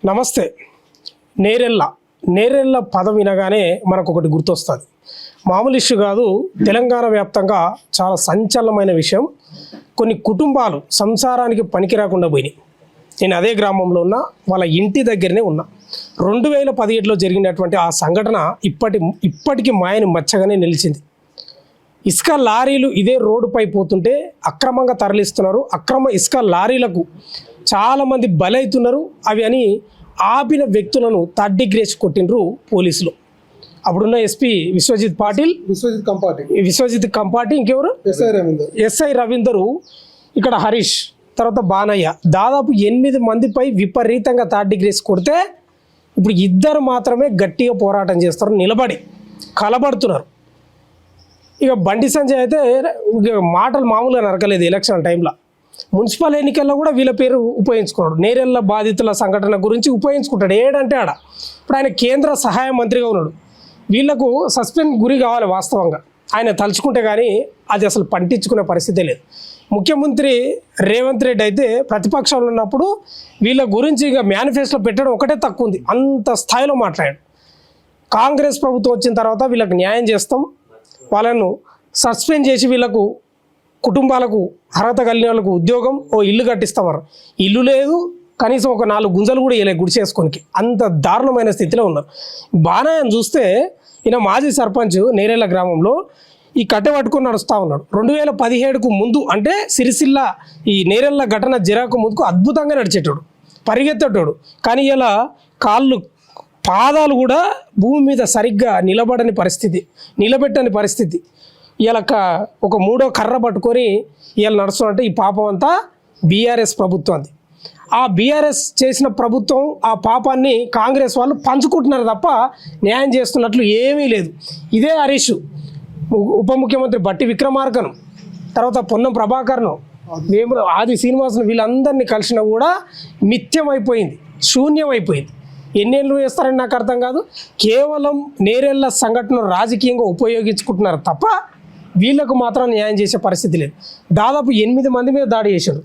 నమస్తే. నేరెళ్ళ పదం వినగానే మనకు ఒకటి గుర్తొస్తుంది. మామూలు ఇష్యూ కాదు, తెలంగాణ వ్యాప్తంగా చాలా సంచలనమైన విషయం. కొన్ని కుటుంబాలు సంసారానికి పనికి రాకుండా పోయినాయి. నేను అదే గ్రామంలో ఉన్నా, వాళ్ళ ఇంటి దగ్గరనే ఉన్నా. 2017లో జరిగినటువంటి ఆ సంఘటన ఇప్పటికీ మాయని మచ్చగానే నిలిచింది. ఇసుక లారీలు ఇదే రోడ్డుపై పోతుంటే అక్రమంగా తరలిస్తున్నారు. అక్రమ ఇసుక లారీలకు చాలామంది బలవుతున్నారు. అవి అని ఆపిన వ్యక్తులను థర్డ్ డిగ్రీ కొట్టినరు పోలీసులు. అప్పుడున్న ఎస్పీ విశ్వజిత్ కంపాటి, ఇంకెవరు ఎస్ఐ రవీందరు, ఇక్కడ హరీష్, తర్వాత బానయ్య, దాదాపు 8 మందిపై విపరీతంగా థర్డ్ డిగ్రీ కొడితే ఇప్పుడు 2 మాత్రమే గట్టిగా పోరాటం చేస్తారు, నిలబడి కలబడుతున్నారు. ఇక బండి సంజయ్ అయితే మాటలు మామూలుగా నరకలేదు. ఎలక్షన్ టైంలో మున్సిపల్ ఎన్నికల్లో కూడా వీళ్ళ పేరు ఉపయోగించుకున్నాడు. నేరెళ్ళ బాధితుల సంఘటన గురించి ఉపయోగించుకుంటాడు. ఏడంటే ఆడ. ఇప్పుడు ఆయన కేంద్ర సహాయ మంత్రిగా ఉన్నాడు. వీళ్లకు సస్పెండ్ గురి కావాలి వాస్తవంగా. ఆయన తలుచుకుంటే కానీ అది అసలు పట్టించుకునే పరిస్థితే లేదు. ముఖ్యమంత్రి రేవంత్ రెడ్డి అయితే ప్రతిపక్షంలో ఉన్నప్పుడు వీళ్ళ గురించి ఇక మేనిఫెస్టోలో పెట్టడం ఒకటే తక్కువ ఉంది, అంత స్థాయిలో మాట్లాడాడు. కాంగ్రెస్ ప్రభుత్వం వచ్చిన తర్వాత వీళ్ళకి న్యాయం చేస్తాం, వాళ్ళను సస్పెండ్ చేసి వీళ్ళకు కుటుంబాలకు అర్హత కలిగిన వాళ్ళకు ఉద్యోగం, ఇల్లు కట్టిస్తామన్నారు. ఇల్లు లేదు, కనీసం ఒక 4 గుంజలు కూడా వేయలేదు గుడి చేసుకోనికి. అంత దారుణమైన స్థితిలో ఉన్నారు. బాణాయని చూస్తే ఈయన మాజీ సర్పంచ్ నేరేళ్ల గ్రామంలో ఈ కట్టె పట్టుకొని నడుస్తూ ఉన్నాడు. 2017కు ముందు అంటే సిరిసిల్ల ఈ నేరెళ్ళ ఘటన జరగక ముందుకు అద్భుతంగా నడిచేటోడు, పరిగెత్తేటోడు. కానీ ఇలా పాదాలు కూడా భూమి మీద సరిగ్గా నిలబట్టని పరిస్థితి. ఇలా ఒక 3వ కర్ర పట్టుకొని ఇలా నడుస్తున్నట్టే ఈ పాపం అంతా బీఆర్ఎస్ ప్రభుత్వంది. ఆ బీఆర్ఎస్ చేసిన ప్రభుత్వం ఆ పాపాన్ని కాంగ్రెస్ వాళ్ళు పంచుకుంటున్నారు తప్ప న్యాయం చేస్తున్నట్లు ఏమీ లేదు. ఇదే హరీష్, ఉప ముఖ్యమంత్రి బట్టి విక్రమార్కను, తర్వాత పొన్నం ప్రభాకర్ను, ఆది శ్రీనివాసును, వీళ్ళందరినీ కలిసినా కూడా మిథ్యమైపోయింది, శూన్యమైపోయింది. ఎన్నేళ్ళు చేస్తారని నాకు అర్థం కాదు. కేవలం నేరెళ్ళ సంఘటన రాజకీయంగా ఉపయోగించుకుంటున్నారు తప్ప వీళ్ళకు మాత్రం న్యాయం చేసే పరిస్థితి లేదు. దాదాపు 8 మంది మీద దాడి చేశారు.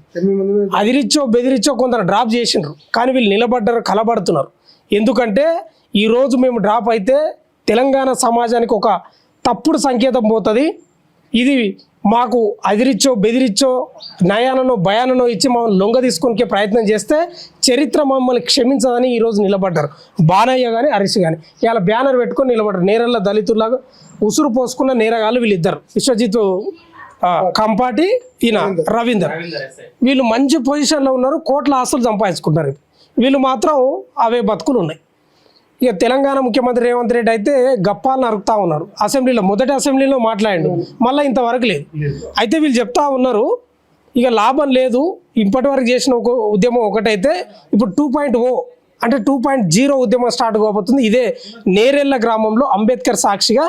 అదిరిచ్చో బెదిరిచ్చో కొందరు డ్రాప్ చేసిండ్రు. కానీ వీళ్ళు నిలబడ్డారు, కలబడుతున్నారు. ఎందుకంటే ఈరోజు మేము డ్రాప్ అయితే తెలంగాణ సమాజానికి ఒక తప్పుడు సంకేతం పోతుంది. ఇది మాకు అదిరిచ్చో బెదిరిచ్చో నయాననో భయాననో ఇచ్చి మమ్మల్ని లొంగ తీసుకొనికే ప్రయత్నం చేస్తే చరిత్ర మమ్మల్ని క్షమించదని ఈరోజు నిలబడ్డారు. బానయ్య కానీ హరీష్ కానీ ఇలా బ్యానర్ పెట్టుకొని నిలబడ్డారు. నేరెళ్ళ దళితుల్లాగా ఉసురు పోసుకున్న నేరగాళ్ళు వీళ్ళిద్దరు, విశ్వజిత్ కంపాటి, ఈయన రవీందర్. వీళ్ళు మంచి పొజిషన్లో ఉన్నారు, కోట్ల ఆస్తులు సంపాదించుకుంటారు. వీళ్ళు మాత్రం అవే బతుకులు ఉన్నాయి. ఇక తెలంగాణ ముఖ్యమంత్రి రేవంత్ రెడ్డి అయితే గప్పాలను అరుకుతా ఉన్నారు. మొదటి అసెంబ్లీలో మాట్లాడిండు, మళ్ళీ ఇంతవరకు లేదు. అయితే వీళ్ళు చెప్తా ఉన్నారు ఇక లాభం లేదు, ఇప్పటి వరకు చేసిన ఒక ఉద్యమం ఒకటైతే ఇప్పుడు 2.0 అంటే 2.0 ఉద్యమం స్టార్ట్ కాబోతుంది. ఇదే నేరెళ్ళ గ్రామంలో అంబేద్కర్ సాక్షిగా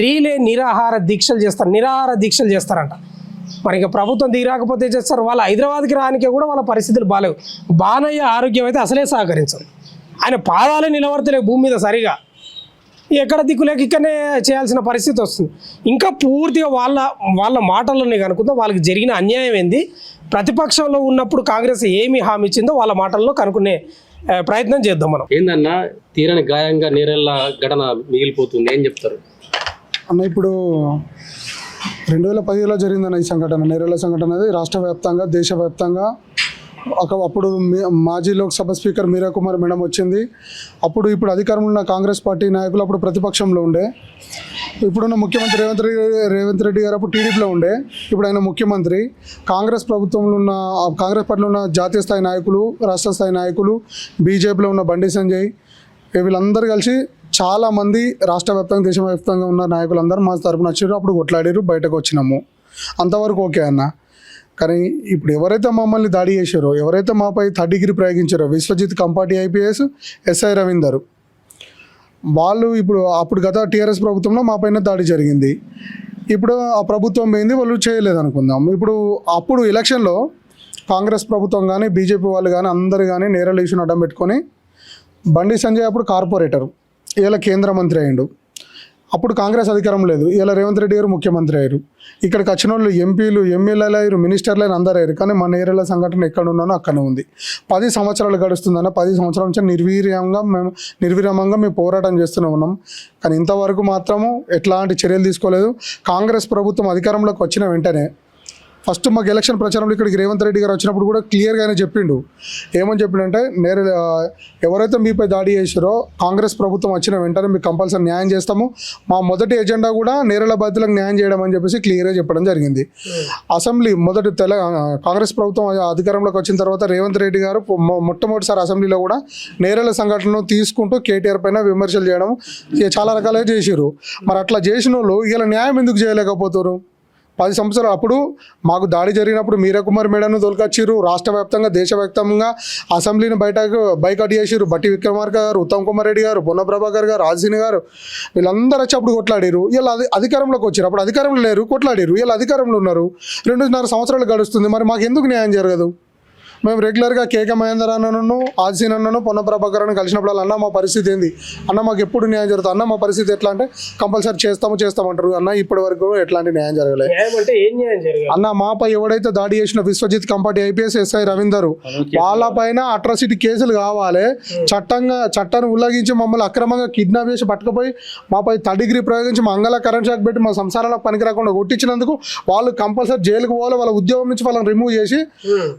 రీలే నిరాహార దీక్షలు చేస్తారంట. మరి ఇక ప్రభుత్వం దిగిరాకపోతే చేస్తారు. వాళ్ళు హైదరాబాద్కి రానికే కూడా వాళ్ళ పరిస్థితులు బాగాలేవు. బానయ్య ఆరోగ్యం అయితే అసలే సహకరించదు. ఆయన పాదాలే నిలబడతలే భూమి మీద సరిగా. ఎక్కడ దిక్కులేక ఇక్కడనే చేయాల్సిన పరిస్థితి వస్తుంది. ఇంకా పూర్తిగా వాళ్ళ మాటల్లోనే కనుక్కుందాం వాళ్ళకి జరిగిన అన్యాయం ఏంది, ప్రతిపక్షంలో ఉన్నప్పుడు కాంగ్రెస్ ఏమి హామీ ఇచ్చిందో వాళ్ళ మాటల్లో కనుక్కునే ప్రయత్నం చేద్దాం. మనం ఏందన్నా తీరని గాయంగా నేరెళ్ళ ఘటన మిగిలిపోతుంది, ఏం చెప్తారు అన్న? ఇప్పుడు 2017లో జరిగిందన్న ఈ సంఘటన, నేరెళ్ళ సంఘటన అనేది రాష్ట్ర వ్యాప్తంగా దేశవ్యాప్తంగా అప్పుడు మాజీ లోక్సభ స్పీకర్ మీరా కుమార్ మేడం వచ్చింది. ఇప్పుడు అధికారంలో ఉన్న కాంగ్రెస్ పార్టీ నాయకులు అప్పుడు ప్రతిపక్షంలో ఉండే. ఇప్పుడున్న ముఖ్యమంత్రి రేవంత్ రెడ్డి గారు అప్పుడు టీడీపీలో ఉండే. ఇప్పుడు ఆయన ముఖ్యమంత్రి. కాంగ్రెస్ పార్టీలో ఉన్న జాతీయ స్థాయి నాయకులు, రాష్ట్ర స్థాయి నాయకులు, బీజేపీలో ఉన్న బండి సంజయ్, వీళ్ళందరూ కలిసి చాలామంది రాష్ట్ర వ్యాప్తంగా దేశవ్యాప్తంగా ఉన్న నాయకులందరూ మా తరపున వచ్చారు. అప్పుడు కొట్లాడారు, బయటకు వచ్చినాము, అంతవరకు ఓకే అన్న. కానీ ఇప్పుడు ఎవరైతే మమ్మల్ని దాడి చేశారో, ఎవరైతే మాపై థర్డ్ డిగ్రీ ప్రయోగించారో, విశ్వజిత్ కంపాటి ఐపీఎస్, ఎస్ఐ రవీందర్, వాళ్ళు అప్పుడు గత టీఆర్ఎస్ ప్రభుత్వంలో మా పైన దాడి జరిగింది. ఇప్పుడు ఆ ప్రభుత్వం పోయింది, వాళ్ళు చేయలేదు అనుకుందాం. అప్పుడు ఎలక్షన్లో కాంగ్రెస్ ప్రభుత్వం కానీ బీజేపీ వాళ్ళు కానీ అందరు కానీ నేరెళ్ళ ఇష్యూని అడ్డం పెట్టుకొని బండి సంజయ్ అప్పుడు కార్పొరేటర్, ఇలా కేంద్ర మంత్రి అయ్యిండు. అప్పుడు కాంగ్రెస్ అధికారం లేదు, ఇలా రేవంత్ రెడ్డి గారు ముఖ్యమంత్రి అయ్యారు. ఇక్కడికి వచ్చిన వాళ్ళు ఎంపీలు, ఎమ్మెల్యేలు అయ్యారు, మినిస్టర్లు అయినా అందరూ అయ్యారు. కానీ మా నేరేళ్ల సంఘటన ఎక్కడ ఉన్నానో అక్కడనే ఉంది. 10 సంవత్సరాలు గడుస్తుందన్న 10 సంవత్సరాల నుంచి నిర్విరామంగా మేము పోరాటం చేస్తూనే ఉన్నాం. కానీ ఇంతవరకు మాత్రము ఎట్లాంటి చర్యలు తీసుకోలేదు. కాంగ్రెస్ ప్రభుత్వం అధికారంలోకి వచ్చిన వెంటనే ఫస్ట్ మాకు ఎలక్షన్ ప్రచారంలో ఇక్కడికి రేవంత్ రెడ్డి గారు వచ్చినప్పుడు కూడా క్లియర్గానే చెప్పిండు. ఏమని చెప్పిండంటే, ఎవరైతే మీపై దాడి చేసారో కాంగ్రెస్ ప్రభుత్వం వచ్చిన వెంటనే మీకు కంపల్సరీ న్యాయం చేస్తాము. మా మొదటి ఎజెండా కూడా నేరేళ్ల బాధితులకు న్యాయం చేయడం అని చెప్పేసి క్లియర్గా చెప్పడం జరిగింది. అసెంబ్లీ కాంగ్రెస్ ప్రభుత్వం అధికారంలోకి వచ్చిన తర్వాత రేవంత్ రెడ్డి గారు మొట్టమొదటిసారి అసెంబ్లీలో కూడా నేరేళ్ల సంఘటనను తీసుకుంటూ కేటీఆర్ పైన విమర్శలు చేయడం చాలా రకాలుగా చేసారు. మరి అట్లా చేసిన వాళ్ళు ఇలా న్యాయం ఎందుకు చేయలేకపోతారు? 10 సంవత్సరాలు అప్పుడు మాకు దాడి జరిగినప్పుడు మీరా కుమార్ మేడను తోలుకొచ్చిర్రు. రాష్ట్ర వ్యాప్తంగా దేశవ్యాప్తంగా అసెంబ్లీని బైకాట్ చేసిర్రు. బట్టి విక్రమార్క గారు, ఉత్తమ్ కుమార్ రెడ్డి గారు, పొన్న ప్రభాకర్ గారు, రాజసీని గారు, వీళ్ళందరూ వచ్చి అప్పుడు కొట్లాడారు. ఇలా అధికారంలోకి వచ్చారు. అప్పుడు అధికారంలో లేరు, కొట్లాడారు. ఇలా అధికారంలో ఉన్నారు. 2.5 సంవత్సరాలు గడుస్తుంది. మరి మాకు ఎందుకు న్యాయం జరగదు? మేము రెగ్యులర్గా కేకే మహేందర్ అన్నను, ఆదిసీన్ అన్నను, పొన్న ప్రభాకర్ అని కలిసినప్పుడు అన్న మా పరిస్థితి ఏంది అన్న, మాకు ఎప్పుడు న్యాయం జరుగుతుంది అన్న, మా పరిస్థితి ఎట్లా అంటే కంపల్సరీ చేస్తామంటారు అన్న. ఇప్పటి వరకు ఎట్లాంటి న్యాయం జరగలేదు అన్న. మాపై ఎవడైతే దాడి చేసిన విశ్వజిత్ కంపాటి ఐపీఎస్ ఎస్ఐ రవీందర్, వాళ్ళపైన అట్రాసిటీ కేసులు కావాలి. చట్టాన్ని ఉల్లంఘించి మమ్మల్ని అక్రమంగా కిడ్నాప్ చేసి పట్టుకుపోయి మాపై థర్డ్ డిగ్రీ ప్రయోగించి మా అంగళ కరెంట్ షాక్ పెట్టి మా సంసారాలకు పనికి రాకుండా కొట్టించినందుకు వాళ్ళు కంపల్సరీ జైలుకు పోవాలి. వాళ్ళ ఉద్యోగం నుంచి వాళ్ళని రిమూవ్ చేసి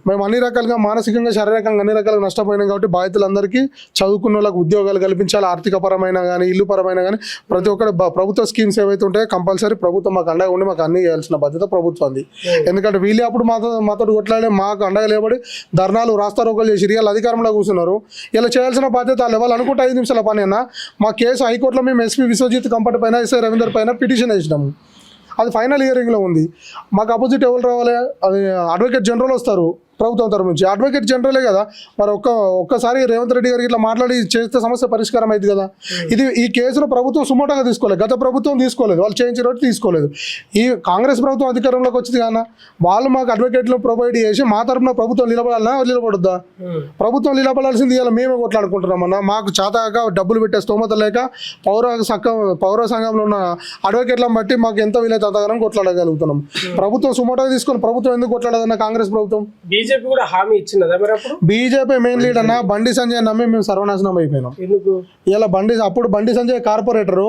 మేము అన్ని రకాలుగా మానసికంగా, శారీరకంగా అన్ని రకాలుగా నష్టపోయినాం. కాబట్టి బాధితులందరికీ చదువుకున్న వాళ్ళకి ఉద్యోగాలు కల్పించాలి. ఆర్థిక పరమైన కానీ, ఇల్లు పరమైన కానీ ప్రతి ఒక్కటి ప్రభుత్వ స్కీమ్స్ ఏవైతే ఉంటాయో కంపల్సరీ ప్రభుత్వం మాకు అండగా ఉండి మాకు అన్ని చేయాల్సిన బాధ్యత ప్రభుత్వంది. ఎందుకంటే వీళ్ళే అప్పుడు మాతో కొట్లాడే మాకు అండగా లేబడి ధర్నాలు, రాస్తారోకలు చేసి వీళ్ళు అధికారంలో కూర్చున్నారు. ఇలా చేయాల్సిన బాధ్యత వాళ్ళు అనుకుంటే 5 నిమిషాల పని అన్న. మా కేసు హైకోర్టులో మేము ఎస్పీ విశ్వజిత్ కంపాటి పైన, ఎస్ఐ రవీందర్ పైన పిటిషన్ వేసినాము. అది ఫైనల్ హియరింగ్లో ఉంది. మాకు అపోజిట్ ఎవరు రావాలి? అది అడ్వకేట్ జనరల్ వస్తారు ప్రభుత్వం తరఫు నుంచి. అడ్వకేట్ జనరలే కదా. మరి ఒక్కసారి రేవంత్ రెడ్డి గారికి ఇట్లా మాట్లాడి చేస్తే సమస్య పరిష్కారం అయింది కదా. ఈ కేసులో ప్రభుత్వం సుమోటోగా తీసుకోలేదు. గత ప్రభుత్వం తీసుకోలేదు, వాళ్ళు చేయించిన రోజు తీసుకోలేదు. ఈ కాంగ్రెస్ ప్రభుత్వం అధికారంలోకి వచ్చింది కానీ వాళ్ళు మాకు అడ్వకేట్లు ప్రొవైడ్ చేసి మా తరఫున ప్రభుత్వం నిలబడాలన్నా నిలబడొద్దా? ప్రభుత్వం నిలబడాల్సింది ఇలా మేమే కొట్లాడుకుంటున్నామన్నా. మాకు చేతగా డబ్బులు పెట్టే స్తోమత లేక పౌర సంఘంలో ఉన్న అడ్వకేట్లను బట్టి మాకు ఎంత వీలైతే అంతగానం కొట్లాడగలుగుతున్నాం. ప్రభుత్వం సుమోటోగా తీసుకొని ప్రభుత్వం ఎందుకు కొట్లాడదన్న కాంగ్రెస్ ప్రభుత్వం? బీజేపీ కూడా హామీ ఇచ్చినదా మరి? అప్పుడు బీజేపీ మెయిన్ లీడర్ అన్న బండి సంజయ్ నమ్మి మేము సర్వనాశనం అయిపోయినాం. ఇలా అప్పుడు బండి సంజయ్ కార్పొరేటరు,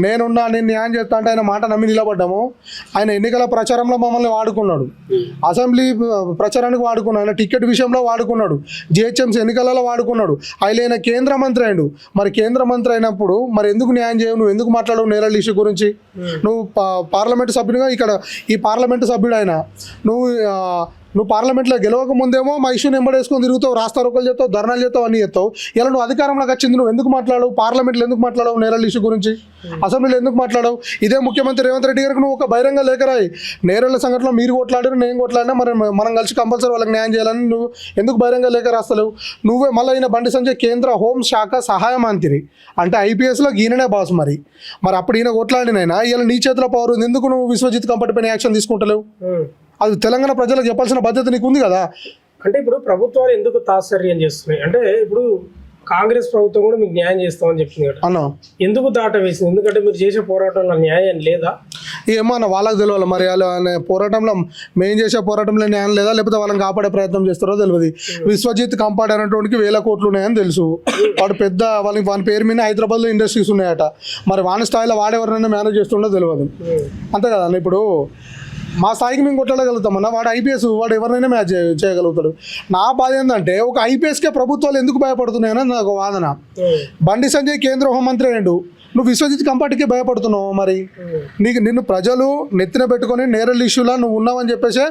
నేను న్యాయం చేస్తా అంటే ఆయన మాట నమ్మి నిలబడ్డాము. ఆయన ఎన్నికల ప్రచారంలో మమ్మల్ని వాడుకున్నాడు, అసెంబ్లీ ప్రచారానికి వాడుకున్నాడు, ఆయన టికెట్ విషయంలో వాడుకున్నాడు, జిహెచ్ఎంసీ ఎన్నికలలో వాడుకున్నాడు. ఆయన కేంద్ర మంత్రి అయ్యాడు. మరి కేంద్ర మంత్రి అయినప్పుడు మరి ఎందుకు న్యాయం చేయవు? నువ్వు ఎందుకు మాట్లాడవు నేరాల ఇష్యూ గురించి? నువ్వు పార్లమెంటు సభ్యునిగా ఇక్కడ ఈ పార్లమెంటు సభ్యుడు ఆయన, నువ్వు పార్లమెంట్లో గెలవక ముందేమో మా ఇష్యూని ఎంబడేసుకొని తిరుగుతావు, రాస్తారోకలు చేస్తావు, ధర్నాలు చేస్తావు, అన్నీ చేస్తావు. ఇలా నువ్వు అధికారంలోకి వచ్చింది, నువ్వు ఎందుకు మాట్లాడవు? పార్లమెంట్లో ఎందుకు మాట్లాడవు నేరాల ఇష్యూ గురించి? అసెంబ్లీలో ఎందుకు మాట్లాడవు? ఇదే ముఖ్యమంత్రి రేవంత్ రెడ్డి గారికి నువ్వు ఒక బహిరంగ లేఖ రాయి. నేరాల సంఘటనలో మీరు కొట్లాడారు, నేను కొట్లాడినా, మరి మనం కలిసి కంపల్సరీ వాళ్ళకి న్యాయం చేయాలని నువ్వు ఎందుకు బహిరంగ లేఖ రాస్తలేవు? నువ్వే మళ్ళీ అయిన బండి సంజయ్ కేంద్ర హోంశాఖ సహాయ మంత్రి అంటే ఐపీఎస్లో ఈయననే బాస్. మరి అప్పుడు ఈయన కొట్లాడినైనా ఇలా నీ చేతిలో పవర్ ఉంది, ఎందుకు నువ్వు విశ్వజిత్ కంపాటి పైన యాక్షన్ తీసుకుంటలేవు? అది తెలంగాణ ప్రజలకు చెప్పాల్సిన బాధ్యత నీకు ఉంది కదా. అంటే ఇప్పుడు ప్రభుత్వాలు ఎందుకు తాత్సర్యం చేస్తున్నాయి అంటే, ఇప్పుడు కాంగ్రెస్ ప్రభుత్వం కూడా మీకు న్యాయం చేస్తామని చెప్తుంది కదా అన్న, ఎందుకు దాట వేసింది? ఎందుకంటే మీరు చేసే పోరాటంలో న్యాయం లేదా? ఏమో అన్న, వాళ్ళకి తెలియాలి. మరి వాళ్ళ పోరాటంలో మేము చేసే పోరాటంలో న్యాయం లేదా, లేకపోతే వాళ్ళని కాపాడే ప్రయత్నం చేస్తారో తెలియదు. విశ్వజిత్ కంపాటి అనేటువంటి 1000 కోట్లు ఉన్నాయని తెలుసు. వాడు పెద్ద వాని పేరు మీద హైదరాబాద్లో ఇండస్ట్రీస్ ఉన్నాయట. మరి వాని స్థాయిలో వాడెవరైనా మేనేజ్ చేస్తుండో తెలియదు. అంతే కదా అన్న. ఇప్పుడు మా స్థాయికి మేము కొట్లాడగలుగుతామన్నా, వాడు ఐపీఎస్, వాడు ఎవరినైనా మ్యాచ్ చేయగలుగుతాడు. నా బాధ ఏంటంటే ఒక ఐపీఎస్కే ప్రభుత్వాలు ఎందుకు భయపడుతున్నాయని నాకు వాదన. బండి సంజయ్ కేంద్ర హోంమంత్రి అయ్యాడు, నువ్వు విశ్వజిత్ కంపాటికే భయపడుతున్నావు. మరి నిన్ను ప్రజలు నెత్తిన పెట్టుకొని నేరల్ ఇష్యూలా నువ్వు ఉన్నావని చెప్పేసి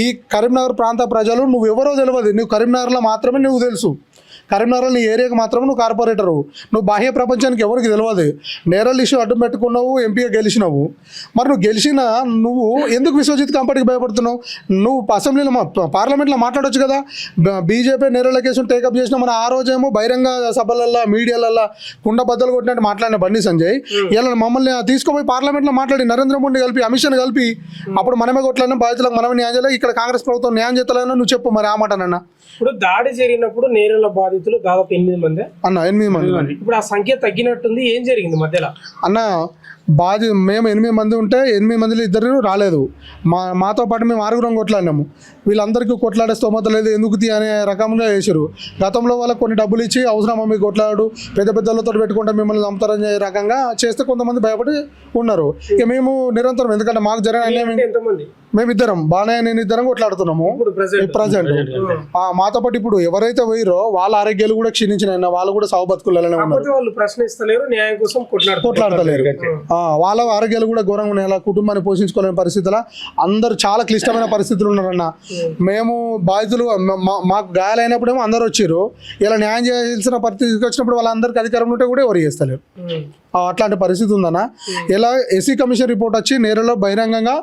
ఈ కరీంనగర్ ప్రాంత ప్రజలు నువ్వు ఎవరో తెలియదు. నువ్వు కరీంనగర్లో మాత్రమే నువ్వు తెలుసు. కరీంనగర్లో నీ ఏరియాకి మాత్రం నువ్వు కార్పొరేటరు, నువ్వు బాహ్య ప్రపంచానికి ఎవరికి తెలియదు. నేరల్ ఇష్యూ అడ్డం పెట్టుకున్నావు, ఎంపీగా గెలిచినావు. మరి నువ్వు గెలిచినా నువ్వు ఎందుకు విశ్వజిత్ కంపాటికి భయపడుతున్నావు? నువ్వు అసెంబ్లీలో పార్లమెంట్లో మాట్లాడొచ్చు కదా. బీజేపీ నేరల కేసును టేకప్ చేసినా మన ఆ రోజేమో బహిరంగ సభలల్లో మీడియాలల్లో కుండ బద్దలు కొట్టినట్టు మాట్లాడిన బండి సంజయ్ ఇలా మమ్మల్ని తీసుకుపోయి పార్లమెంట్లో మాట్లాడి నరేంద్ర మోడీని కలిపి, అమిత్ షాని కలిపి అప్పుడు మనమే కొట్లాడినా, బాధితులకు మనమే న్యాయం చేయలేదు. ఇక్కడ కాంగ్రెస్ ప్రభుత్వం న్యాయం చేస్తలేదని నువ్వు చెప్పు మరి ఆ మాటనన్నా. ఇప్పుడు దాడి జరిగినప్పుడు నేరాల బాధితులు దాదాపు 8 మంది అన్న. 8 మంది. ఇప్పుడు ఆ సంఖ్య తగ్గినట్టుంది, ఏం జరిగింది మధ్యలో అన్న? మేము 8 మంది ఉంటే 8 మందిలో 2 రాలేదు. మాతో పాటు మేము 6 కొట్లాడినాము. వీళ్ళందరికీ కొట్లాడే స్తోమత లేదు, ఎందుకు అనే రకంగా చేశారు. గతంలో వాళ్ళకి కొన్ని డబ్బులు ఇచ్చి అవసరమా మీకు కొట్లాడు, పెద్ద పెద్దలతో పెట్టుకుంటే మిమ్మల్ని చంపుతారని రకంగా చేస్తే కొంతమంది భయపడి ఉన్నారు. ఇక మేము నిరంతరం, ఎందుకంటే మాకు జరిగిన మేమిద్దరం బాణయ్య నేను ఇద్దరం కొట్లాడుతున్నాము ప్రజెంట్. మాతో పాటు ఇప్పుడు ఎవరైతే పోయిరో వాళ్ళ ఆరోగ్యాలు కూడా క్షీణించినాయి, వాళ్ళు కూడా సాగు బతుకులనే ఉన్నారు, వాళ్ళు ప్రశ్నిస్తలేరు, న్యాయం కోసం కొట్లాడతలేరు. వాళ్ళ ఆరోగ్యాలు కూడా ఘోరంగా ఉన్నాయి. అలా కుటుంబాన్ని పోషించుకోలేని పరిస్థితుల్లో అందరూ చాలా క్లిష్టమైన పరిస్థితులు ఉన్నారన్న. మేము బాధితులు మాకు గాయాలైనప్పుడేమో అందరూ వచ్చారు, ఇలా న్యాయం చేయాల్సిన పరిస్థితికి వచ్చినప్పుడు వాళ్ళందరికీ అధికారం ఉంటే కూడా ఎవరు చేస్తలేరు. అట్లాంటి పరిస్థితి ఉందన్న. ఇలా ఎస్సీ కమిషన్ రిపోర్ట్ వచ్చి నేరలో బహిరంగంగా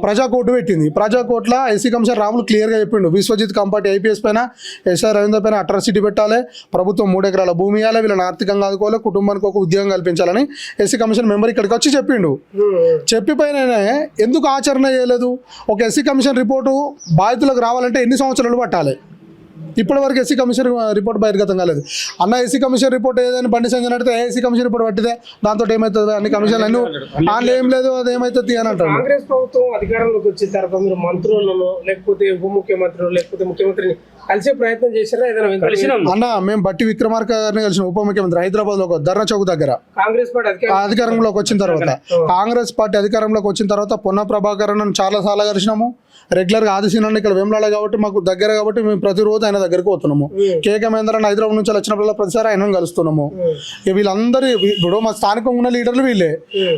ప్రజా కోర్టు పెట్టింది. ప్రజా కోర్టులో ఎస్సీ కమిషన్ రాములు క్లియర్గా చెప్పిండు, విశ్వజిత్ కంపాటి ఐపీఎస్ పైన ఎస్ఐ రవీంద్ర పైన అట్రాసిటీ పెట్టాలి, ప్రభుత్వం 3 ఎకరాల భూమి ఇవ్వాలి, వీళ్ళని ఆర్థికంగా ఆదుకోవాలి, కుటుంబానికి ఒక ఉద్యోగం కల్పించాలని ఎస్సీ కమిషన్ మెంబర్ ఇక్కడికి వచ్చి చెప్పిండు. చెప్పిపోయిన ఎందుకు ఆచరణ చేయలేదు? ఒక ఎస్సీ కమిషన్ రిపోర్టు బాధితులకు రావాలంటే ఎన్ని సంవత్సరాలు పట్టాలి? ఇప్పటి వరకు ఎస్సీ కమిషన్ రిపోర్ట్ బహిర్గతం కాలేదు. అన్న ఎస్సీ కమిషన్ రిపోర్ట్ ఏదైనా బండి సంజయ్ అడిగితే ఎస్సీ కమిషన్ రిపోర్ట్ పట్టితే దాంతో ఏమవుతుంది, అన్ని కమిషన్లు అన్నీ దాంట్లో ఏం లేదు, అది ఏమవుతుంది అని అంటారు. కాంగ్రెస్ ప్రభుత్వం అధికారంలోకి వచ్చిన తర్వాత మీరు మంత్రులను లేకపోతే ఉప ముఖ్యమంత్రులు లేకపోతే ముఖ్యమంత్రిని కలిసే ప్రయత్నం చేశారా? ఏదైనా అన్న మేము బట్టి విక్రమార్క గారిని కలిసిన ఉప ముఖ్యమంత్రి హైదరాబాద్ లో ధర్నా చౌక్ దగ్గర కాంగ్రెస్ పార్టీ అధికారంలోకి వచ్చిన తర్వాత, కాంగ్రెస్ పార్టీ అధికారంలోకి వచ్చిన తర్వాత పొన్న ప్రభాకర్ చాలా సార్లు కలిసినాము. రెగ్యులర్గా ఆదిశీనాన్ని ఇక్కడ వేమలాడ కాబట్టి మాకు దగ్గర కాబట్టి మేము ప్రతిరోజు ఆయన దగ్గరికి పోతున్నాము. కేకే మహేందర్ అని హైదరాబాద్ నుంచి వచ్చినప్పుడు ప్రతిసారి ఆయన కలుస్తున్నాము. వీళ్ళందరూ ఇప్పుడు మా స్థానికంగా ఉన్న లీడర్లు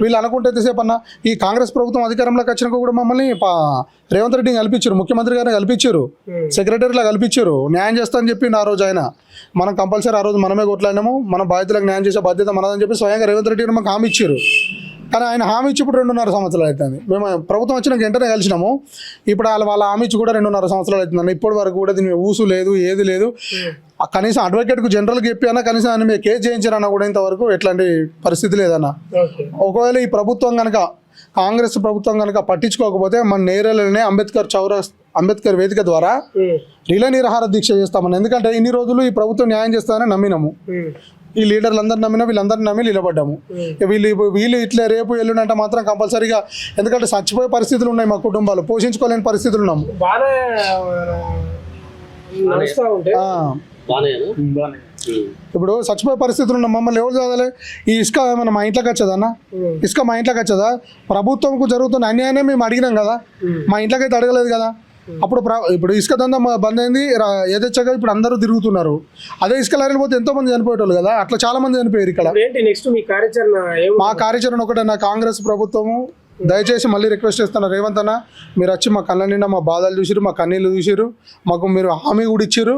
వీళ్ళు అనుకుంటే ఎంతసేపు అన్న ఈ కాంగ్రెస్ ప్రభుత్వం అధికారంలోకి వచ్చినాక కూడా మమ్మల్ని రేవంత్ రెడ్డిని కల్పించారు, ముఖ్యమంత్రి గారిని కల్పించారు, సెక్రటరీలా కల్పించారు, న్యాయం చేస్తా అని చెప్పిండు ఆ రోజు ఆయన. మనం కంపల్సరీ ఆ రోజు మనమే కొట్లాడినాము, మన బాధ్యతలకు న్యాయం చేసే బాధ్యత మనదని చెప్పి స్వయంగా రేవంత్ రెడ్డి మాకు హామీ ఇచ్చారు. కానీ ఆయన హామీ ఇచ్చి ఇప్పుడు 2.5 సంవత్సరాలు అవుతుంది. మేము ప్రభుత్వం వచ్చినాక వెంటనే కలిసినాము. ఇప్పుడు వాళ్ళ హామీ ఇచ్చి కూడా 2.5 సంవత్సరాలు అవుతుందండి. ఇప్పటి వరకు కూడా దీని ఊసు లేదు, ఏది లేదు. కనీసం అడ్వకేట్కు జనరల్కి చెప్పి అన్నా కనీసం ఆయన మీద కేసు చేయించారన్నా కూడా ఇంతవరకు ఎట్లాంటి పరిస్థితి లేదన్న. ఒకవేళ ఈ ప్రభుత్వం కనుక కాంగ్రెస్ ప్రభుత్వం కనుక పట్టించుకోకపోతే మన నేరేలనే అంబేద్కర్ వేదిక ద్వారా రిలే నిరాహార దీక్ష చేస్తామని. ఎందుకంటే ఇన్ని రోజులు ఈ ప్రభుత్వం న్యాయం చేస్తామని నమ్మినాము, ఈ లీడర్లు అందరు నమ్మినా వీళ్ళందరినీ నమ్మి నిలబడ్డాము. వీళ్ళు ఇట్లా రేపు ఎల్లుండంటే మాత్రం కంపల్సరీగా, ఎందుకంటే చచ్చిపోయే పరిస్థితులు ఉన్నాయి, మా కుటుంబాలు పోషించుకోలేని పరిస్థితులు ఉన్నాము. ఇప్పుడు చచ్చిపోయే పరిస్థితులు ఉన్నాం, మమ్మల్ని ఎవరు చదవాలి? ఈ ఇసుక ఏమన్నా మా ఇంట్లోకి వచ్చేదన్నా? ఇసుక మా ఇంట్లోకి వచ్చేదా? ప్రభుత్వంకు జరుగుతున్న అన్యాయాన్ని మేము అడిగినాం కదా, మా ఇంట్లోకి అయితే అడగలేదు కదా. ఇప్పుడు ఇసుక దందా బంద్ అయింది, యథేచ్ఛగా ఇప్పుడు అందరూ తిరుగుతున్నారు. అదే ఇసుక లారీలు పోతే ఎంతో మంది చనిపోయేటోళ్ళు కదా, అట్లా చాలా మంది చనిపోయారు. ఇక్కడ మా కార్యాచరణ ఒకటే, నా కాంగ్రెస్ ప్రభుత్వము దయచేసి మళ్ళీ రిక్వెస్ట్ చేస్తున్నా, రేవంత్ అన్న మీరు వచ్చి మా కళ్ళ నిండా మా బాధలు చూసిరు, మా కన్నీళ్ళు చూసిరు, మాకు మీరు హామీ కూడా ఇచ్చిర్రు.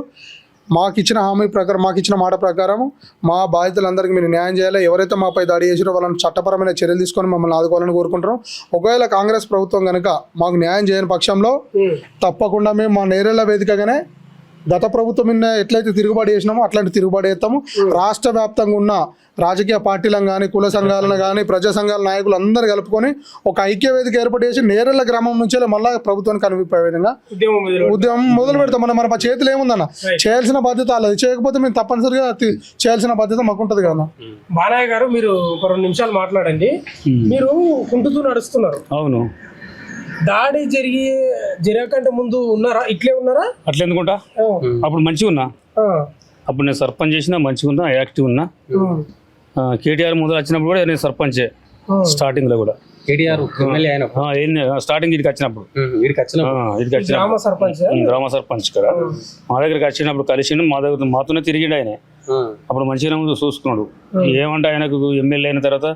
మాకు ఇచ్చిన హామీ ప్రకారం, మాకు ఇచ్చిన మాట ప్రకారం మా బాధితులందరికీ మీరు న్యాయం చేయాలి. ఎవరైతే మాపై దాడి చేసిరో వాళ్ళని చట్టపరమైన చర్యలు తీసుకొని మమ్మల్ని ఆదుకోవాలని కోరుకుంటున్నాం. ఒకవేళ కాంగ్రెస్ ప్రభుత్వం కనుక మాకు న్యాయం చేయని పక్షంలో తప్పకుండా మేము మా నేరేళ్ల వేదికగానే గత ప్రభుత్వం ఎట్లయితే తిరుగుబాటు చేసినామో అట్లాంటి తిరుగుబాటు చేస్తాము. రాష్ట్ర వ్యాప్తంగా ఉన్న రాజకీయ పార్టీలను కానీ, కుల సంఘాలను కానీ, ప్రజా సంఘాల నాయకులు అందరూ కలుపుకొని ఒక ఐక్య వేదిక ఏర్పాటు చేసి నేరేళ్ల గ్రామం నుంచే మళ్ళీ ప్రభుత్వానికి కనిపించే విధంగా ఉద్యమం మొదలు పెడతాం. మన చేతులు ఏముందన్న, చేయాల్సిన బాధ్యత అలా, చేయకపోతే మేము తప్పనిసరిగా చేయాల్సిన బాధ్యత మాకు ఉంటుంది కదా. బాలయ్య గారు మీరు ఒక 2 నిమిషాలు మాట్లాడండి. మీరు కుంటుతూ నడుస్తున్నారు. అవును, దాడి జరగకంటే ముందు ఉన్నారా? ఇట్లే ఉన్నారా? అట్లా ఎందుకుంటా, అప్పుడు మంచిగా ఉన్నా. అప్పుడు నేను సర్పంచ్ చేసినా మంచిగా ఉన్నా, యాక్టివ్ ఉన్నా. కేటీఆర్ ముందు వచ్చినప్పుడు కూడా నేను సర్పంచే, స్టార్టింగ్ లో కూడా. కేటీఆర్ ఎమ్మెల్యే అయిన స్టార్టింగ్ ఇక్కడికి వచ్చినప్పుడు గ్రామ సర్పంచ్ కదా, మా దగ్గరికి వచ్చినప్పుడు కలిసిండు, మాతోనే తిరిగిండు ఆయన. అప్పుడు మంచిగా చూసుకున్నాడు. ఏమంటే ఆయనకు ఎమ్మెల్యే అయిన తర్వాత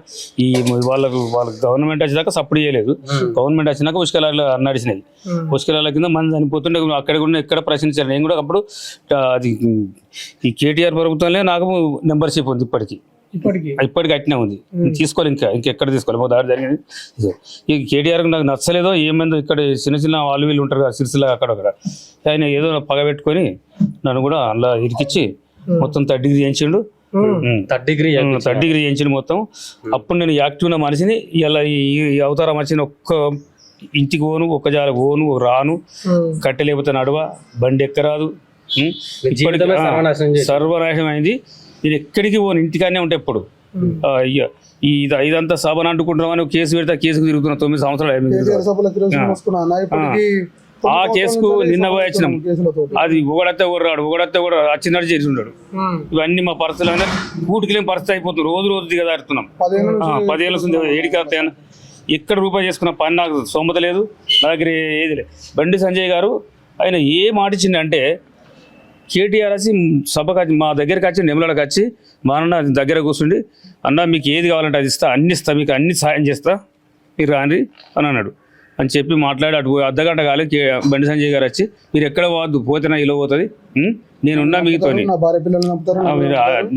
ఈ వాళ్ళకు గవర్నమెంట్ వచ్చేదాకా సపోర్ట్ చేయలేదు. గవర్నమెంట్ వచ్చినాక ఉష్కలాలు నడిచినాయి. ఉష్కలాల కింద మంది చనిపోతుండే అక్కడ కూడా ఎక్కడ ప్రశ్నించాను. నేను కూడా అప్పుడు అది ఈ కేటీఆర్ ప్రభుత్వంలో నాకు మెంబర్షిప్ ఉంది ఇప్పటికి అట్నే ఉంది. తీసుకోవాలి, ఇంకెక్కడ తీసుకోవాలి, మా దాడి జరిగింది. ఈ కేటీఆర్ నాకు నచ్చలేదో ఏమైందో, ఇక్కడ చిన్న చిన్న వాళ్ళు వీళ్ళు ఉంటారు కదా సిరిసిల్ల అక్కడ, ఆయన ఏదో పగ పెట్టుకొని నన్ను కూడా అలా ఇరికిచ్చి మొత్తం 3rd డిగ్రీ చేయించిండు. 3rd డిగ్రీ చేయించిండు మొత్తం. అప్పుడు నేను యాక్టివ్ ఉన్న మనిషిని ఇలా ఈ అవతారం వచ్చిన ఒక్క ఇంటికి పోను, ఒక్క జాలకు పోను, రాను, కట్టె లేకపోతే నడవ, బండి ఎక్కరాదు, సర్వనాశనం అయింది. నేను ఎక్కడికి పోను, ఇంటికానే ఉంటా. ఎప్పుడు ఇదంతా సభను అంటుకుంటున్నామని కేసు పెడితే కేసుకు తిరుగుతున్నా 9 సంవత్సరాలు అయిపోయింది. కేసీఆర్ సభలకు ఈరోజు మోసుకున్నా అన్న. ఇప్పటికీ ఆ కేసుకు నిన్న పోయి వచ్చినాం. కేసులతోటి అది ఒకడత్తే కూడా వచ్చినట్టు చేసి ఉన్నాడు. ఇవన్నీ మా పరిస్థితులు అయినా కూటికి పరిస్థితి అయిపోతుంది. రోజు రోజు దిగదారుతున్నాం. 10 ఏళ్ళ ఏడికి ఎక్కడ రూపాయి చేసుకున్న పని నాకు సొమ్మత లేదు, నా దగ్గర ఏది లేదు. బండి సంజయ్ గారు ఆయన ఏ మాట ఇచ్చిండంటే కేటీఆర్ వచ్చి సభకు వచ్చి మా దగ్గరికి వచ్చి నెమలకి వచ్చి మా అన్న దగ్గర కూర్చుండి అన్న మీకు ఏది కావాలంటే అది ఇస్తా, అన్ని ఇస్తా, మీకు అన్ని సాయం చేస్తా, మీరు రాండి అని అన్నాడు. అని చెప్పి మాట్లాడి అటు అర్ధగంట కాలే బండి సంజయ్ గారు వచ్చి మీరు ఎక్కడ పోవద్దు, పోతే నా ఇలా పోతుంది, నేనున్నా మీతో,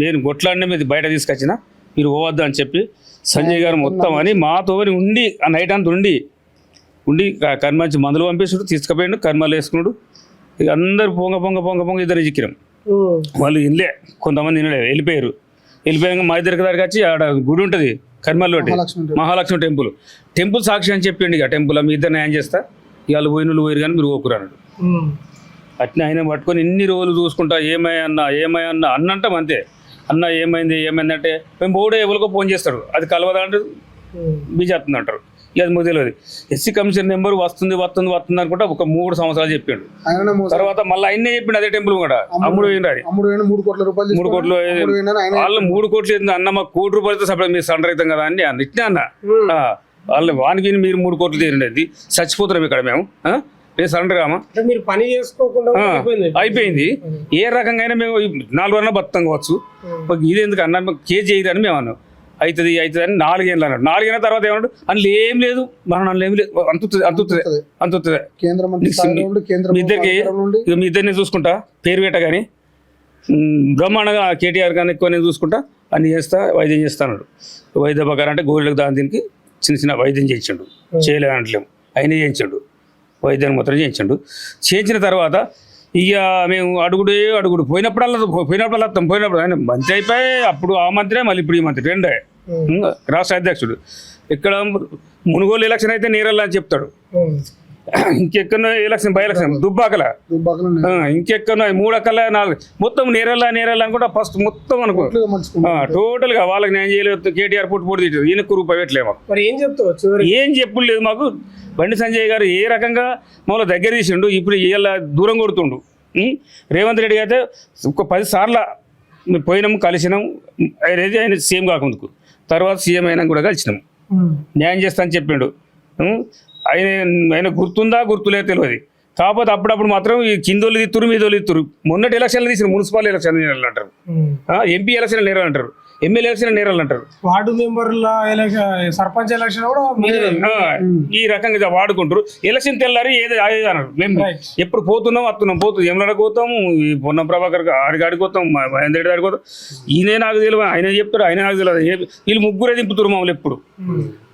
నేను గొట్లాడినే మీద బయట తీసుకొచ్చిన, మీరు పోవద్దు అని చెప్పి సంజయ్ గారు మొత్తం అని మాతో ఉండి ఆ నైట్ అంతా ఉండి కర్మంచి మందులు పంపేసాడు, తీసుకుపోయాడు, కర్మలు వేసుకున్నాడు. ఇక అందరు పొంగ ఇద్దరు చిక్కిరం. వాళ్ళు ఇల్లే కొంతమంది ఇన్నలే వెళ్ళిపోయాక మా ఇద్దరికి దగ్గరికి వచ్చి ఆడ గుడి ఉంటుంది కర్మల్లో, మహాలక్ష్మి టెంపుల్ సాక్షి అని చెప్పిండి. ఇక టెంపుల్ మీ ఇద్దరు న్యాయం చేస్తా, ఇవాళ పోయిన కానీ మీరు ఓకురు అన్నాడు. అట్నే ఆయన పట్టుకొని ఇన్ని రోజులు చూసుకుంటా ఏమయ్యన్నా అన్నంటాం అంతే. అన్న ఏమైంది అంటే మేము బోర్డు ఎవరికో ఫోన్ చేస్తాడు, అది కలవదా అంటే బీజీ వస్తుంది అంటారు. ఇక అది మాకు తెలియదు. ఎస్సీ కమిషన్ నెంబర్ వస్తుంది అనుకుంటా ఒక 3 సంవత్సరాలు చెప్పాడు. తర్వాత మళ్ళీ ఆయనే చెప్పిండు అదే టెంపుల్ కూడా అమ్ముడు పోయినాడు. 3 కోట్ల రూపాయలు 3 కోట్లు వాళ్ళు 3 కోట్లు అన్న మాకు 1 కోటి రూపాయలతో సపరేట్ మీరు సండర్ అవుతాం కదా అని అన్న ఇట్నే అన్న. వాళ్ళు వానికి మీరు 3 కోట్లు తీరండి, చచ్చిపోతున్నాం ఇక్కడ మేము, నేను సరెండర్ కామా, మీరు పని చేసుకోకుండా అయిపోయింది. ఏ రకంగా మేము 4 అన్నా బతుకం కావచ్చు, ఇది ఎందుకు అన్న కేజీ చేయదని మేము అన్నాం. అవుతుంది అని 4 ఏళ్ళు అన్నాడు. 4 ఏళ్ళ తర్వాత ఏమన్నాడు, అందులో ఏం లేదు, మనం ఏం లేదు, అంతుంది మీ ఇద్దరిని చూసుకుంటా, పేరు పెట్ట కానీ బ్రహ్మాండంగా కేటీఆర్ కానీ ఎక్కువ నేను చూసుకుంటా, అన్ని చేస్తా, వైద్యం చేస్తాడు. వైద్య ప్రకారం అంటే గోళ్ళకి దీనికి చిన్న వైద్యం చేయించాడు, చేయలేదంటలేము, అయినా చేయించాడు, వైద్యాన్ని మొత్తం చేయించిన తర్వాత ఇక మేము అడుగుడు పోయినప్పుడు ఆయన మంత్రి అయిపోయి అప్పుడు ఆ మంత్రి మళ్ళీ ఇప్పుడు ఈ మంత్రి రెండే రాష్ట్ర అధ్యక్షుడు. ఇక్కడ మునుగోలు ఎలక్షన్ అయితే నీరల్లా అని చెప్తాడు, ఇంకెక్కడో ఎలక్షన్ బై ఎలక్షన్ దుబ్బాకల ఇంకెక్కడో 3 అక్కల 4 మొత్తం నీరల్లా అనుకుంటా ఫస్ట్ మొత్తం అనుకో టోటల్గా వాళ్ళకి న్యాయం చేయలేదు. కేటీఆర్ పొట్టు తీయలేదు, ఈయనకు రూపాయి పెట్టలేదు. మాకు ఏం చెప్పులేదు మాకు. బండి సంజయ్ గారు ఏ రకంగా మమ్మల్ని దగ్గర తీసిండు, ఇప్పుడు ఇలా దూరం కొడుతుండు. రేవంత్ రెడ్డి అయితే ఒక 10 సార్లు పోయినాం, కలిసినాం, ఆయన సీఎం కాకుందుకు, తర్వాత సీఎం అయినా కూడా కలిసినాం, న్యాయం చేస్తా అని చెప్పిండు. ఆయన గుర్తులేదు తెలియదు. కాకపోతే అప్పుడప్పుడు మాత్రం ఈ కిందోళ్ళు తిత్తురు మీదోళ్ళు తిత్తురు. మొన్నటి ఎలక్షన్లు తీసిన మున్సిపల్ ఎలక్షన్ అంటారు, ఎంపీ ఎలక్షన్ నేరాలు అంటారు, ఎమ్మెల్యే ఎలక్షన్ నేరాలు అంటారు, వార్డు మెంబర్ల సర్పంచ్ ఎలక్షన్ కూడా ఈ రకంగా వాడుకుంటారు. ఎలక్షన్ తెల్లారి ఏదో అన్నారు. మేము ఎప్పుడు వస్తున్నాం ఏమన్నా పోతాం, ఈ పొన్నం ప్రభాకర్ ఆడికి పోతాం, మహేందర్ రెడ్డి ఆడికి పోతాం. ఈయనే నాకు తెలియదు, ఆయన చెప్తారు, ఆయన నాకు తెలియదు. వీళ్ళు ముగ్గురే దింపుతారు మమ్మల్ని ఎప్పుడు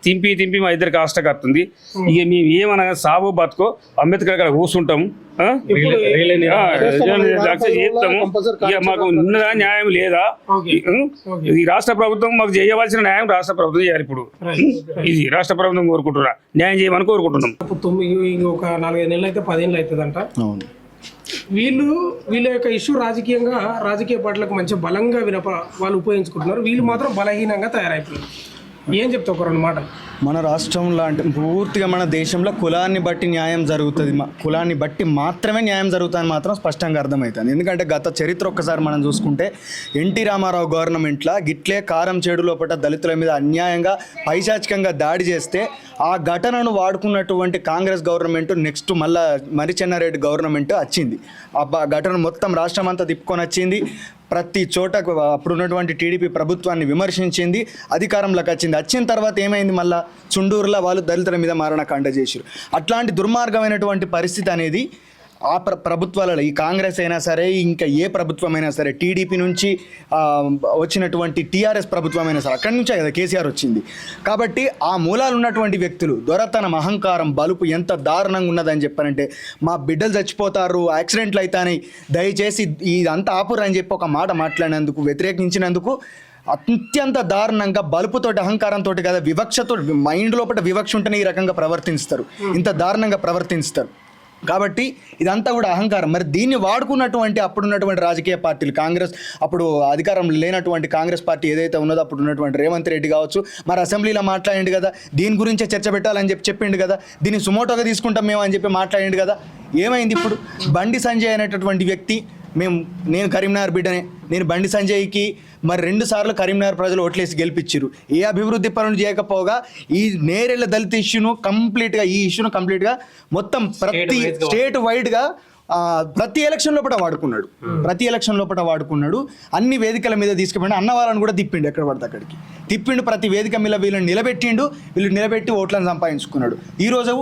తింపి మా ఇద్దరికి కష్టకత్తుంది. ఇక మేము ఏమన్నా సాబో బతుకో అంబేద్కర్ గారు కూర్చుంటాము, చేస్తాము. ఇక మాకు ఉన్నదా న్యాయం లేదా, ఈ రాష్ట్ర ప్రభుత్వం మాకు చేయవలసిన న్యాయం రాష్ట్ర ప్రభుత్వం చేయాలి. ఇప్పుడు ఇది రాష్ట్ర ప్రభుత్వం కోరుకుంటున్నా, న్యాయం చేయమని కోరుకుంటున్నాం. ఒక 4-5 నెలలు అయితే 10 ఏళ్ళు అవుతుందంట. వీళ్ళ యొక్క ఇష్యూ రాజకీయ పార్టీలకు మంచి బలంగా వాళ్ళు ఉపయోగించుకుంటున్నారు. వీళ్ళు మాత్రం బలహీనంగా తయారైపోయారు. ఏం చెప్తావు ఒక 2 మాటలు? మన రాష్ట్రంలో అంటే పూర్తిగా మన దేశంలో కులాన్ని బట్టి న్యాయం జరుగుతుంది, కులాన్ని బట్టి మాత్రమే న్యాయం జరుగుతుందని మాత్రం స్పష్టంగా అర్థమవుతుంది. ఎందుకంటే గత చరిత్ర ఒక్కసారి మనం చూసుకుంటే ఎన్టీ రామారావు గవర్నమెంట్లో గిట్లే కారం చేడు లోపల దళితుల మీద అన్యాయంగా పైశాచికంగా దాడి చేస్తే ఆ ఘటనను వాడుకున్నటువంటి కాంగ్రెస్ గవర్నమెంట్ నెక్స్ట్ మళ్ళా మర్రిచెన్నారెడ్డి గవర్నమెంట్ వచ్చింది. ఆ ఘటన మొత్తం రాష్ట్రం అంతా తిప్పుకొని వచ్చింది. ప్రతి చోట అప్పుడు ఉన్నటువంటి టీడీపీ ప్రభుత్వాన్ని విమర్శించింది, అధికారంలోకి వచ్చిన తర్వాత ఏమైంది, మళ్ళీ చుండూరులో వాళ్ళు దళితుల మీద మారణకాండ చేశారు. అట్లాంటి దుర్మార్గమైనటువంటి పరిస్థితి అనేది ఆ ప్రభుత్వాలలో, ఈ కాంగ్రెస్ అయినా సరే ఇంకా ఏ ప్రభుత్వం అయినా సరే, టీడీపీ నుంచి వచ్చినటువంటి టీఆర్ఎస్ ప్రభుత్వం అయినా సరే, అక్కడి నుంచే కదా కేసీఆర్ వచ్చింది. కాబట్టి ఆ మూలాలు ఉన్నటువంటి వ్యక్తులు దొరతనం, అహంకారం, బలుపు ఎంత దారుణంగా ఉన్నదని చెప్పారంటే, మా బిడ్డలు చచ్చిపోతారు, యాక్సిడెంట్లు అవుతాయి, దయచేసి ఇదంతా ఆపురు అని చెప్పి ఒక మాట మాట్లాడినందుకు, వ్యతిరేకించినందుకు అత్యంత దారుణంగా బలుపుతోటి, అహంకారంతో కదా, వివక్షతో, మైండ్ లోపల వివక్ష ఉంటేనే ఈ రకంగా ప్రవర్తిస్తారు, ఇంత దారుణంగా ప్రవర్తిస్తారు. కాబట్టి ఇదంతా కూడా అహంకారం. మరి దీన్ని వాడుకున్నటువంటి అప్పుడున్నటువంటి రాజకీయ పార్టీలు, కాంగ్రెస్ అప్పుడు అధికారం లేనటువంటి కాంగ్రెస్ పార్టీ ఏదైతే ఉన్నదో అప్పుడు ఉన్నటువంటి రేవంత్ రెడ్డి కావచ్చు, మరి అసెంబ్లీలో మాట్లాడిండు కదా, దీని గురించే చర్చ పెట్టాలని చెప్పిండు కదా, దీన్ని సుమోటోగా తీసుకుంటాం మేము అని చెప్పి మాట్లాడిండు కదా. ఏమైంది ఇప్పుడు? బండి సంజయ్ అనేటటువంటి వ్యక్తి, నేను కరీంనగర్ బిడ్డనే, నేను బండి సంజయ్కి మరి 2 సార్లు కరీంనగర్ ప్రజలు ఓట్లేసి గెలిపించారు. ఏ అభివృద్ధి పనులు చేయకపోగా ఈ నేరెళ్ళ దళిత ఇష్యూను కంప్లీట్గా మొత్తం ప్రతి స్టేట్ వైడ్గా ప్రతి ఎలక్షన్ లోపల వాడుకున్నాడు. అన్ని వేదికల మీద తీసుకుపోయిండు. అన్న వాళ్ళని కూడా తిప్పిండు, ఎక్కడ పడితే అక్కడికి తిప్పిండు. ప్రతి వేదిక మీద వీళ్ళని నిలబెట్టి ఓట్లను సంపాదించుకున్నాడు. ఈరోజు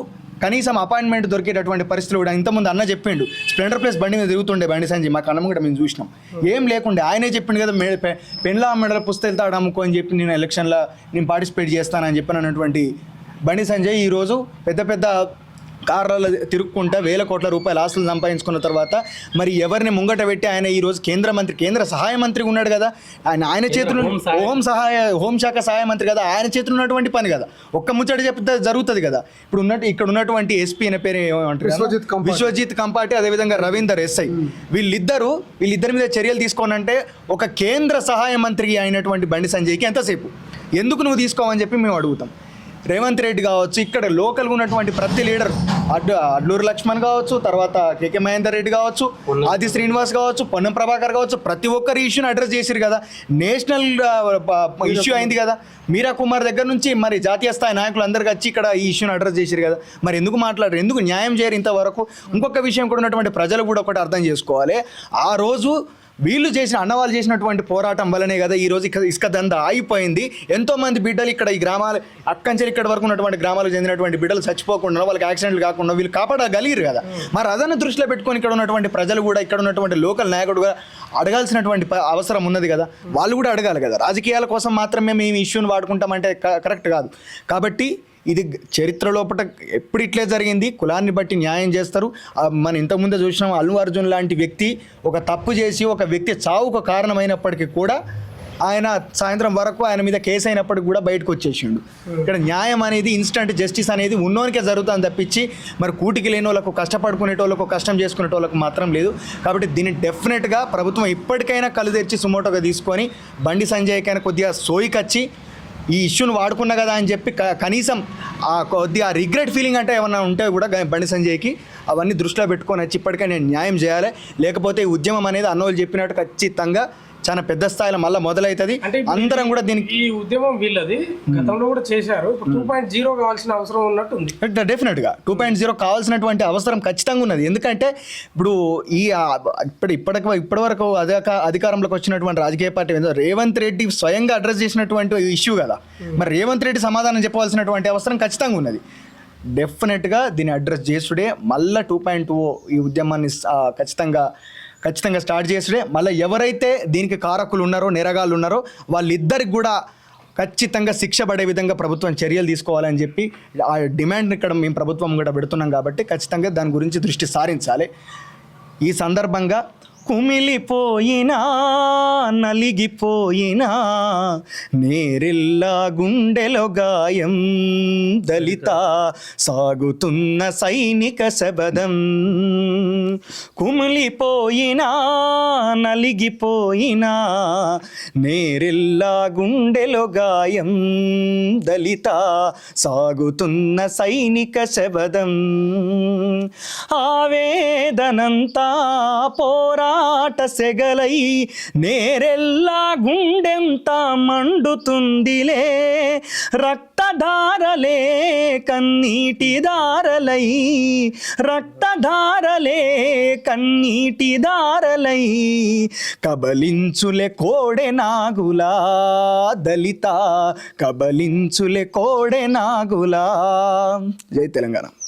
కనీసం అపాయింట్మెంట్ దొరికేటటువంటి పరిస్థితులు కూడా ఇంతకుముందు అన్న చెప్పిండు. స్ప్లెండర్ ప్లస్ బండి మీద తిరుగుతుండే బండి సంజయ్, మా కళ్ళం కూడా మేము చూసినాం. ఏం లేకుండే ఆయనే చెప్పిండు కదా, పెన్లా మెడల పుస్తకాలు అమ్ముకో అని చెప్పి నేను ఎలక్షన్లో పార్టిసిపేట్ చేస్తానని చెప్పినటువంటి బండి సంజయ్ ఈరోజు పెద్ద కార్లలో తిరుక్కుంటా వేల కోట్ల రూపాయల ఆస్తులు సంపాదించుకున్న తర్వాత మరి ఎవరిని ముంగట పెట్టి ఆయన ఈరోజు కేంద్ర సహాయ మంత్రిగా ఉన్నాడు కదా, ఆయన చేతులు హోంశాఖ సహాయ మంత్రి కదా, ఆయన చేతులు ఉన్నటువంటి పని కదా, ఒక్క ముచ్చట చెప్తే జరుగుతుంది కదా. ఇక్కడ ఉన్నటువంటి ఎస్పీ అనే పేరు ఏమంటారు, విశ్వజిత్ కంపాటి, అదేవిధంగా రవీందర్ ఎస్ఐ, వీళ్ళిద్దరి మీద చర్యలు తీసుకోనంటే ఒక కేంద్ర సహాయ మంత్రి అయినటువంటి బండి సంజయ్కి ఎంతసేపు ఎందుకు నువ్వు తీసుకోవని చెప్పి మేము అడుగుతాం. రేవంత్ రెడ్డి కావచ్చు, ఇక్కడ లోకల్గా ఉన్నటువంటి ప్రతి లీడర్, అడ్లూరు లక్ష్మణ్ కావచ్చు, తర్వాత కేకే మహేందర్ రెడ్డి కావచ్చు, ఆది శ్రీనివాస్ కావచ్చు, పొన్నం ప్రభాకర్ కావచ్చు, ప్రతి ఒక్కరు ఇష్యూని అడ్రస్ చేసిరు కదా. నేషనల్ ఇష్యూ అయింది కదా, మీరా కుమార్ దగ్గర నుంచి మరి జాతీయ స్థాయి నాయకులు అందరికీ వచ్చి ఇక్కడ ఈ ఇష్యూని అడ్రస్ చేసిరు కదా. మరి ఎందుకు మాట్లాడరు, ఎందుకు న్యాయం చేయరు ఇంతవరకు? ఇంకొక విషయం కూడా ఉన్నటువంటి ప్రజలు కూడా ఒకటి అర్థం చేసుకోవాలి. ఆ రోజు అన్నవాళ్ళు చేసినటువంటి పోరాటం వల్లనే కదా ఈరోజు ఇసుక దందా ఆగిపోయింది. ఎంతోమంది బిడ్డలు ఇక్కడ ఈ గ్రామాలు అక్కంచెలు ఇక్కడ వరకు ఉన్నటువంటి గ్రామాలకు చెందినటువంటి బిడ్డలు చచ్చిపోకుండా, వాళ్ళకి యాక్సిడెంట్లు కాకుండా వీళ్ళు కాపాడగలిగారు కదా. మరి అదನ್ನು దృష్టిలో పెట్టుకొని ఇక్కడ ఉన్నటువంటి ప్రజలు కూడా, ఇక్కడ ఉన్నటువంటి లోకల్ నాయకుడుగా అడగాల్సినటువంటి అవసరం ఉన్నది కదా. వాళ్ళు కూడా అడగాలి కదా. రాజకీయాల కోసం మాత్రమే మేము ఈ ఇష్యూని వాడుకుంటామంటే కరెక్ట్ కాదు. కాబట్టి ఇది చరిత్ర లోపల ఎప్పుడు ఇట్లే జరిగింది. కులాన్ని బట్టి న్యాయం చేస్తారు. మనం ఇంతకుముందే చూసినాం, అల్లు అర్జున్ లాంటి వ్యక్తి ఒక తప్పు చేసి ఒక వ్యక్తి చావుకు కారణమైనప్పటికీ కూడా ఆయన సాయంత్రం వరకు ఆయన మీద కేసు అయినప్పటికీ కూడా బయటకు వచ్చేసిండు. ఇక్కడ న్యాయం అనేది, ఇన్స్టంట్ జస్టిస్ అనేది ఉన్నోనికే జరుగుతుంది తప్పించి మరి కూటికి లేని వాళ్ళకు, కష్టపడుకునేటోళ్ళకు, కష్టం చేసుకునేటోళ్ళకు మాత్రం లేదు. కాబట్టి దీన్ని డెఫినెట్గా ప్రభుత్వం ఇప్పటికైనా కళ్ళు తెరిచి సుమోటోగా తీసుకొని బండి సంజయ్కైనా కొద్దిగా సోయికొచ్చి ఈ ఇష్యూని వాడుకున్నా కదా అని చెప్పి కనీసం కొద్దిగా రిగ్రెట్ ఫీలింగ్ అంటే ఏమన్నా ఉంటే కూడా బండి సంజయ్కి అవన్నీ దృష్టిలో పెట్టుకొని వచ్చి ఇప్పటికైనా న్యాయం చేయాలి. లేకపోతే ఈ ఉద్యమం అనేది అన్నోళ్ళు చెప్పినట్టు ఖచ్చితంగా చాలా పెద్ద స్థాయిలో మళ్ళీ మొదలవుతుంది. అందరం కూడా దీనికి, ఈ ఉద్యమం వీళ్ళది గతంలో కూడా చేశారు, ఇప్పుడు 2.0 కావాల్సిన అవసరం ఉన్నట్టు ఉంది. డెఫినెట్గా 2.0 కావాల్సినటువంటి అవసరం ఖచ్చితంగా ఉన్నది. ఎందుకంటే ఇప్పుడు ఇప్పటి వరకు అధికారంలోకి వచ్చినటువంటి రాజకీయ పార్టీ రేవంత్ రెడ్డి స్వయంగా అడ్రస్ చేసినటువంటి ఇష్యూ కదా. మరి రేవంత్ రెడ్డి సమాధానం చెప్పవలసినటువంటి అవసరం ఖచ్చితంగా ఉన్నది. డెఫినెట్గా దీన్ని అడ్రస్ చేసుడే, మళ్ళీ 2.0 ఈ ఉద్యమాన్ని ఖచ్చితంగా స్టార్ట్ చేసుడే. మళ్ళీ ఎవరైతే దీనికి కారకులు ఉన్నారో, నేరగాళ్ళు ఉన్నారో వాళ్ళిద్దరికి కూడా ఖచ్చితంగా శిక్ష పడే విధంగా ప్రభుత్వం చర్యలు తీసుకోవాలని చెప్పి ఆ డిమాండ్ ఇక్కడ మేము ప్రభుత్వం కూడా పెడుతున్నాం. కాబట్టి ఖచ్చితంగా దాని గురించి దృష్టి సారించాలి. ఈ సందర్భంగా కుమిలిపోయినా నలిగిపోయినా నేరెల్లా గుండెలో గాయం దళిత సాగుతున్న సైనిక శబదం. కుమిలిపోయినా నలిగిపోయినా నేరెల్లా గుండెలో గాయం దళిత సాగుతున్న సైనిక శబదం. ఆవేదనంతా పోరాట సెగలై నేరెల్లా గుండెంతా మండుతుందిలే. రక్తధారలే కన్నీటి దారలై, రక్తధారలే కన్నీటి దారలై కబలించులే కోడె నాగులా దళిత, కబలించులే కోడె నాగులా. జై తెలంగాణ.